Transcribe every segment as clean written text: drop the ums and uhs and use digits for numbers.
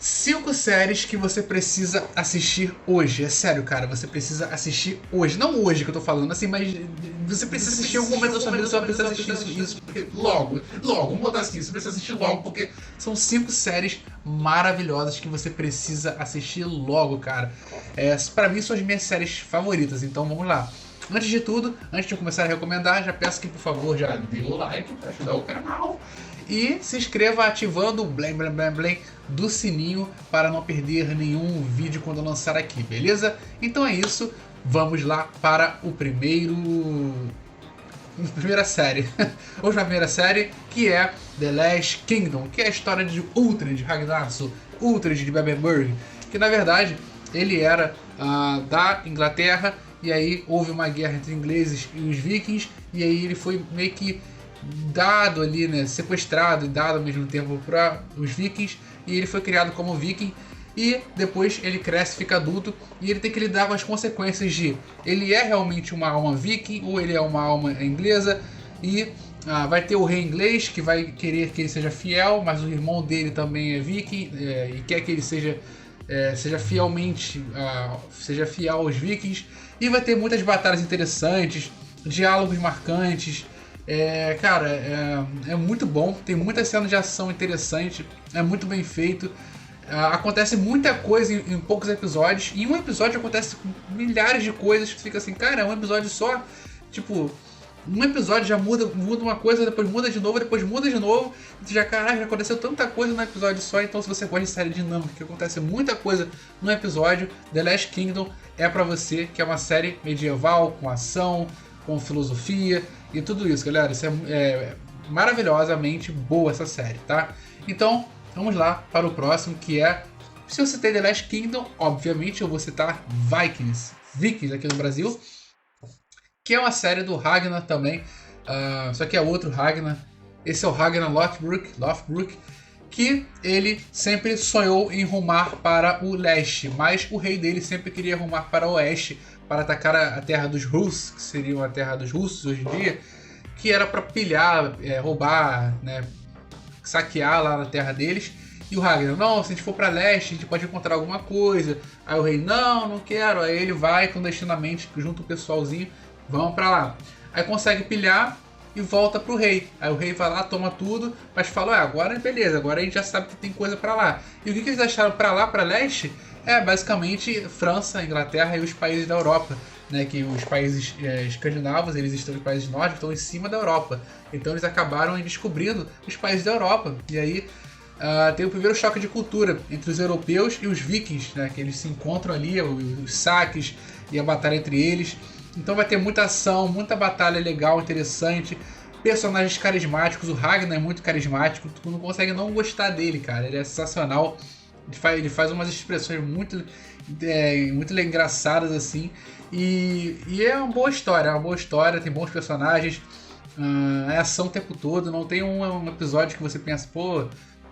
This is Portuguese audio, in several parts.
5 séries que você precisa assistir hoje. É sério, cara, você precisa assistir hoje. Não hoje que eu tô falando, assim, mas você precisa assistir em algum momento da sua vida, você vai precisar assistir isso porque logo, vamos botar assim, você precisa assistir logo, porque são 5 séries maravilhosas que você precisa assistir logo, cara. Pra mim são as minhas séries favoritas, então vamos lá. Antes de tudo, antes de eu começar a recomendar, já peço que, por favor, já dê o like para ajudar o canal. E se inscreva ativando o blém do sininho para não perder nenhum vídeo quando eu lançar aqui, beleza? Então é isso, vamos lá para a primeira série. Hoje a primeira série, que é The Last Kingdom, que é a história de Uhtred Ragnarsson, Uhtred de Bebbanburg, que na verdade ele era da Inglaterra, e aí houve uma guerra entre ingleses e os vikings, e aí ele foi meio que dado ali, né, sequestrado e dado ao mesmo tempo para os vikings, e ele foi criado como viking, e depois ele cresce, fica adulto, e ele tem que lidar com as consequências de ele é realmente uma alma viking ou ele é uma alma inglesa, e vai ter o rei inglês que vai querer que ele seja fiel, mas o irmão dele também é viking, e quer que ele seja fiel aos vikings, e vai ter muitas batalhas interessantes, diálogos marcantes. Cara, é muito bom, tem muitas cenas de ação interessantes, é muito bem feito. Acontece muita coisa em poucos episódios, e em um episódio acontece milhares de coisas que fica assim, cara, é um episódio só, tipo, um episódio já muda uma coisa, depois muda de novo, e tu já, caraca, já aconteceu tanta coisa num episódio só. Então se você gosta de série dinâmica, que acontece muita coisa no episódio, The Last Kingdom é pra você, que é uma série medieval, com ação, com filosofia e tudo isso, galera. Isso é maravilhosamente boa essa série, tá? Então, vamos lá para o próximo, que é... Se eu citei The Last Kingdom, obviamente eu vou citar Vikings aqui no Brasil, que é uma série do Ragnar também, só que é outro Ragnar. Esse é o Ragnar Lothbrok, que ele sempre sonhou em rumar para o leste, mas o rei dele sempre queria rumar para o oeste, para atacar a terra dos Rus, que seriam a terra dos russos hoje em dia, que era para pilhar, roubar, né, saquear lá na terra deles. E o Ragnar, não, se a gente for para leste, a gente pode encontrar alguma coisa. Aí o rei, não quero. Aí ele vai clandestinamente, junto com o pessoalzinho, vão para lá. Aí consegue pilhar e volta pro rei. Aí o rei vai lá, toma tudo, mas fala, agora beleza, agora a gente já sabe que tem coisa para lá. E o que eles acharam para lá, para leste? Basicamente França, Inglaterra e os países da Europa, né, que os países escandinavos, eles estão em países nórdicos, estão em cima da Europa. Então eles acabaram descobrindo os países da Europa. E aí tem o primeiro choque de cultura entre os europeus e os vikings, né, que eles se encontram ali, os saques e a batalha entre eles. Então vai ter muita ação, muita batalha legal, interessante, personagens carismáticos. O Ragnar é muito carismático, tu não consegue não gostar dele, cara. Ele é sensacional, ele faz umas expressões muito engraçadas assim, e é uma boa história, tem bons personagens, é ação o tempo todo, não tem um episódio que você pensa, pô,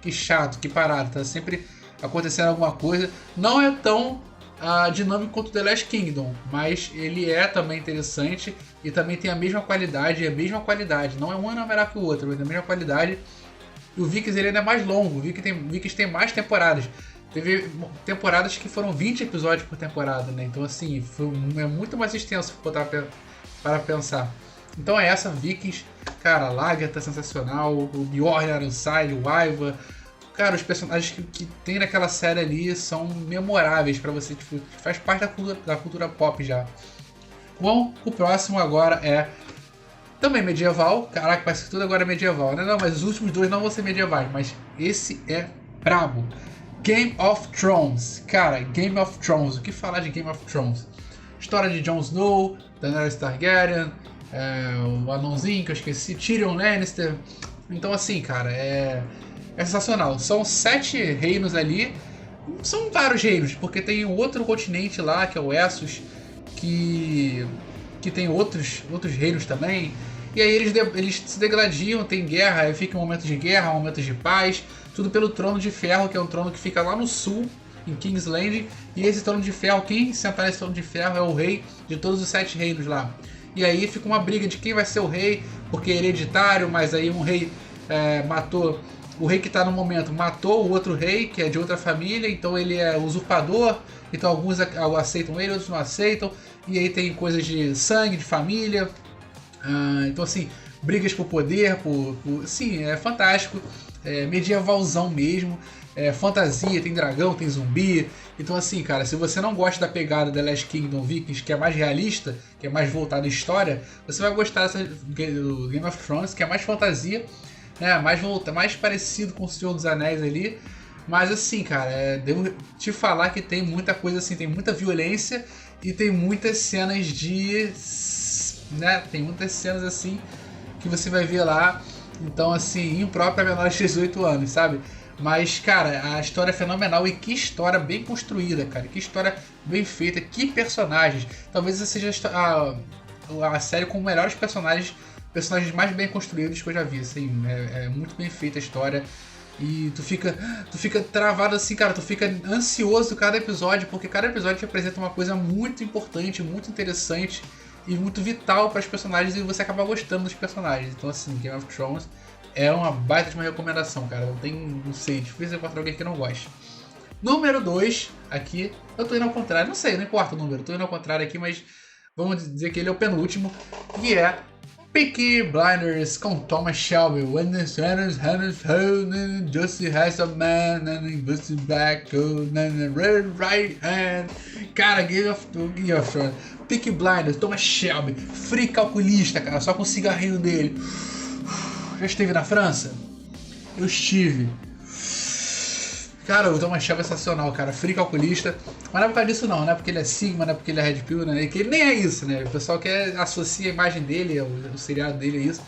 que chato, que parado, tá sempre acontecendo alguma coisa. Não é tão dinâmico quanto The Last Kingdom, mas ele é também interessante e também tem a mesma qualidade, não é um ano melhor que o outro, mas a mesma qualidade. E o Vikings ele ainda é mais longo, o Vikings tem mais temporadas. Teve temporadas que foram 20 episódios por temporada, né? Então assim, é muito mais extenso para pensar. Então é essa, Vikings, cara, Lagertha sensacional, o Bjorn Ironside, o Aiva. Cara, os personagens que tem naquela série ali são memoráveis pra você, tipo, faz parte da cultura pop já. Bom, o próximo agora é também medieval. Caraca, parece que tudo agora é medieval, né? Não, mas os últimos dois não vão ser medievais, mas esse é brabo. Game of Thrones. Cara, Game of Thrones. O que falar de Game of Thrones? História de Jon Snow, Daenerys Targaryen, o anãozinho que eu esqueci, Tyrion Lannister. Então assim, cara, é sensacional. São 7 reinos ali. São vários reinos, porque tem outro continente lá, que é o Essos, que tem outros reinos também. E aí eles se degladiam, tem guerra, aí fica momentos de guerra, momentos de paz. Tudo pelo Trono de Ferro, que é um trono que fica lá no sul, em King's Landing. E esse Trono de Ferro, quem sentar nesse Trono de Ferro é o rei de todos os 7 reinos lá. E aí fica uma briga de quem vai ser o rei, porque é hereditário, mas aí um rei matou o rei que tá no momento matou o outro rei, que é de outra família, então ele é usurpador, então alguns aceitam ele, outros não aceitam, e aí tem coisas de sangue, de família, então assim, brigas por poder, sim, é fantástico, é medievalzão mesmo, é fantasia, tem dragão, tem zumbi, então assim, cara, se você não gosta da pegada The Last Kingdom Vikings, que é mais realista, que é mais voltada à história, você vai gostar do Game of Thrones, que é mais fantasia, mais parecido com o Senhor dos Anéis ali. Mas assim, cara, devo te falar que tem muita coisa assim, tem muita violência e tem muitas cenas de... tem muitas cenas assim que você vai ver lá, então assim, imprópria a menores de 18 anos, sabe? Mas, cara, a história é fenomenal e que história bem construída, cara. Que história bem feita, que personagens. Talvez essa seja a série com melhores personagens mais bem construídos que eu já vi, assim. É muito bem feita a história. E tu fica travado assim, cara, tu fica ansioso cada episódio, porque cada episódio te apresenta uma coisa muito importante, muito interessante e muito vital para os personagens e você acaba gostando dos personagens. Então, assim, Game of Thrones é uma baita de uma recomendação, cara. Não sei, difícil encontrar alguém que não goste. Número 2, aqui, eu tô indo ao contrário, não sei, não importa o número, eu tô indo ao contrário aqui, mas vamos dizer que ele é o penúltimo, que é Peaky Blinders com Thomas Shelby. When the Senators hold justice has a man and he busts back and the red right hand. Cara, Game of Thrones. Peaky Blinders, Thomas Shelby, free calculista, cara, só com o cigarrinho dele. Já esteve na França? Eu estive. Cara, o Thomas Shelby é sensacional, cara. Free calculista. Mas não é por causa disso não, porque ele é Sigma, não é porque ele é Red Pill, né? Que ele nem é isso, né? O pessoal quer associa a imagem dele, o seriado dele é isso.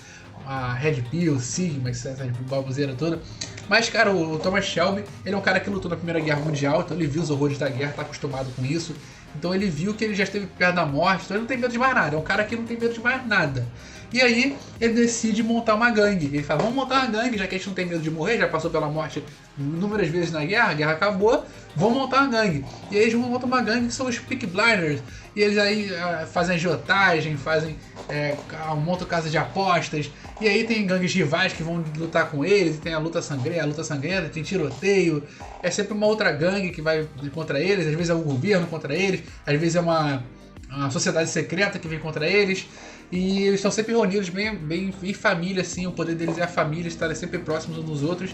A Red Pill, Sigma, essa baboseira toda. Mas, cara, o Thomas Shelby, ele é um cara que lutou na Primeira Guerra Mundial, então ele viu os horrores da guerra, tá acostumado com isso. Então ele viu que ele já esteve perto da morte, então ele não tem medo de mais nada. É um cara que não tem medo de mais nada. E aí ele decide montar uma gangue. Ele fala, vamos montar uma gangue, já que a gente não tem medo de morrer, já passou pela morte inúmeras vezes na guerra, a guerra acabou, vamos montar uma gangue. E aí eles montam uma gangue que são os Peaky Blinders. E eles aí fazem agiotagem, montam casa de apostas. E aí tem gangues rivais que vão lutar com eles, e tem a luta sangrenta, tem tiroteio. É sempre uma outra gangue que vai contra eles, às vezes é o governo contra eles, às vezes é uma sociedade secreta que vem contra eles. E eles estão sempre reunidos bem em família, assim. O poder deles é a família, estarem sempre próximos uns dos outros.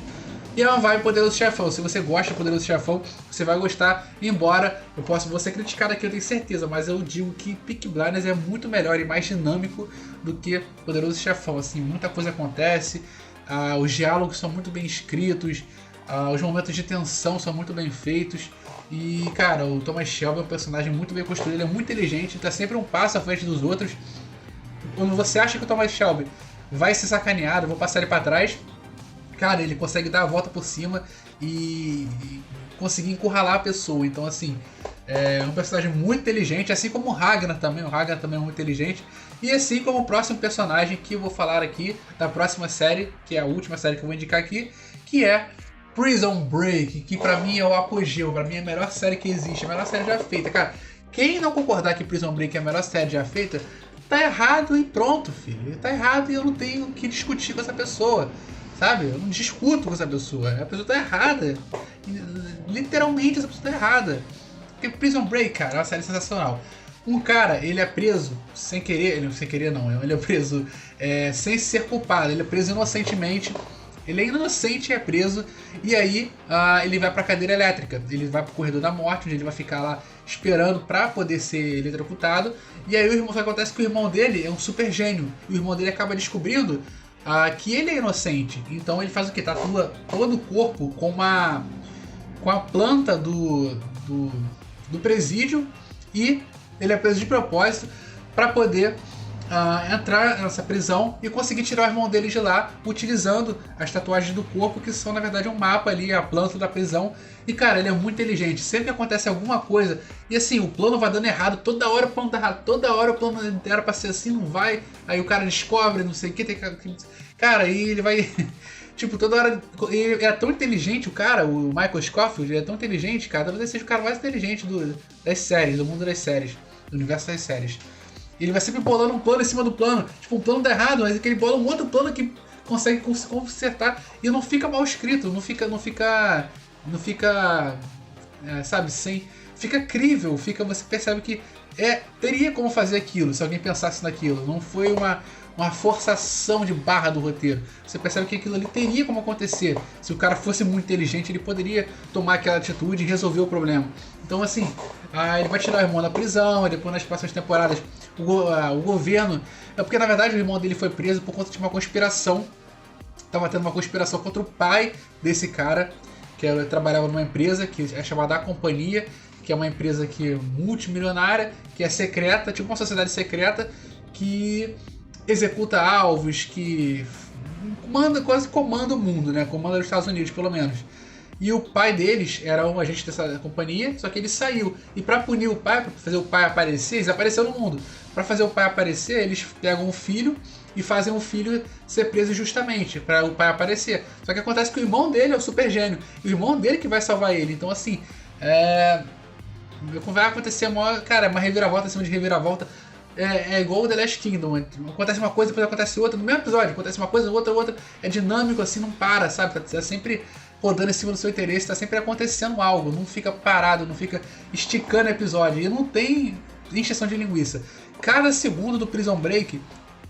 E é uma vibe Poderoso Chefão. Se você gosta de Poderoso Chefão, você vai gostar. Embora vou ser criticado aqui, eu tenho certeza, mas eu digo que Peaky Blinders é muito melhor e mais dinâmico do que Poderoso Chefão. Assim, muita coisa acontece, os diálogos são muito bem escritos, os momentos de tensão são muito bem feitos. E, cara, o Thomas Shelby é um personagem muito bem construído, ele é muito inteligente, está sempre um passo à frente dos outros. Quando você acha que o Thomas Shelby vai ser sacaneado, vou passar ele pra trás, cara, ele consegue dar a volta por cima e conseguir encurralar a pessoa. Então, assim, é um personagem muito inteligente, assim como o Ragnar também. O Ragnar também é muito inteligente. E assim como o próximo personagem que eu vou falar aqui, da próxima série, que é a última série que eu vou indicar aqui, que é Prison Break, que pra mim é o apogeu, pra mim é a melhor série que existe, a melhor série já feita. Cara, quem não concordar que Prison Break é a melhor série já feita, tá errado e pronto, filho. Tá errado e eu não tenho que discutir com essa pessoa, sabe? Eu não discuto com essa pessoa. A pessoa tá errada. Literalmente essa pessoa tá errada. Porque Prison Break, cara, é uma série sensacional. Um cara, ele é preso sem querer, ele é preso sem ser culpado, ele é preso inocentemente. Ele é inocente e é preso, e aí ele vai pra cadeira elétrica, ele vai pro corredor da morte, onde ele vai ficar lá esperando pra poder ser eletrocutado. E aí o que acontece é que o irmão dele é um super gênio, e o irmão dele acaba descobrindo que ele é inocente. Então ele faz o que? Tatua todo o corpo com a planta do presídio, e ele é preso de propósito pra poder entrar nessa prisão e conseguir tirar o irmão dele de lá, utilizando as tatuagens do corpo, que são na verdade um mapa ali, a planta da prisão. E cara, ele é muito inteligente, sempre que acontece alguma coisa, e assim, o plano vai dando errado, toda hora o plano tá errado, toda hora o plano era pra ser assim, não vai, aí o cara descobre, não sei o que, cara, e ele vai... Tipo, toda hora. Ele é tão inteligente, o cara, o Michael Scofield, ele é tão inteligente, cara. Talvez seja o cara mais inteligente das séries, do mundo das séries, do universo das séries. Ele vai sempre bolando um plano em cima do plano. Tipo, um plano dá errado, mas ele bola um outro plano que consegue consertar e não fica mal escrito, não fica, sabe, fica crível, você percebe que teria como fazer aquilo, se alguém pensasse naquilo, não foi uma forçação de barra do roteiro. Você percebe que aquilo ali teria como acontecer. Se o cara fosse muito inteligente, ele poderia tomar aquela atitude e resolver o problema. Então, assim, ele vai tirar o irmão da prisão, e depois nas próximas temporadas o governo... porque, na verdade, o irmão dele foi preso por conta de uma conspiração. Tava tendo uma conspiração contra o pai desse cara, que trabalhava numa empresa que é chamada A Companhia, que é uma empresa multimilionária, que é secreta, tipo uma sociedade secreta, que executa alvos, que quase comanda o mundo, né? Comanda os Estados Unidos, pelo menos. E o pai deles era um agente dessa companhia, só que ele saiu. E pra punir o pai, pra fazer o pai aparecer, eles apareceram no mundo. Pra fazer o pai aparecer, eles pegam o filho e fazem o filho ser preso justamente, pra o pai aparecer. Só que acontece que o irmão dele é o super gênio. E o irmão dele que vai salvar ele. Então, assim, vai acontecer uma reviravolta em cima de reviravolta. É igual o The Last Kingdom. Acontece uma coisa, depois acontece outra. No mesmo episódio, acontece uma coisa, outra. É dinâmico, assim, não para, sabe? Tá sempre rodando em cima do seu interesse, tá sempre acontecendo algo. Não fica parado, não fica esticando o episódio. E não tem encheção de linguiça. Cada segundo do Prison Break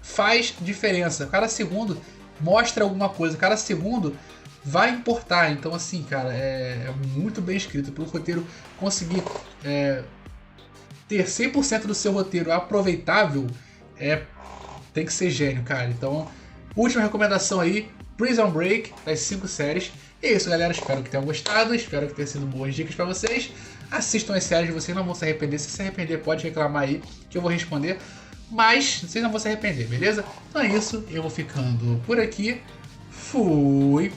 faz diferença. Cada segundo mostra alguma coisa. Cada segundo vai importar. Então, assim, cara, é muito bem escrito. Pelo roteiro conseguir ter 100% do seu roteiro aproveitável, tem que ser gênio, cara. Então, última recomendação aí, Prison Break, das 5 séries. E é isso, galera. Espero que tenham gostado. Espero que tenham sido boas dicas pra vocês. Assistam as séries, vocês não vão se arrepender. Se arrepender, pode reclamar aí, que eu vou responder. Mas vocês não vão se arrepender, beleza? Então é isso. Eu vou ficando por aqui. Fui!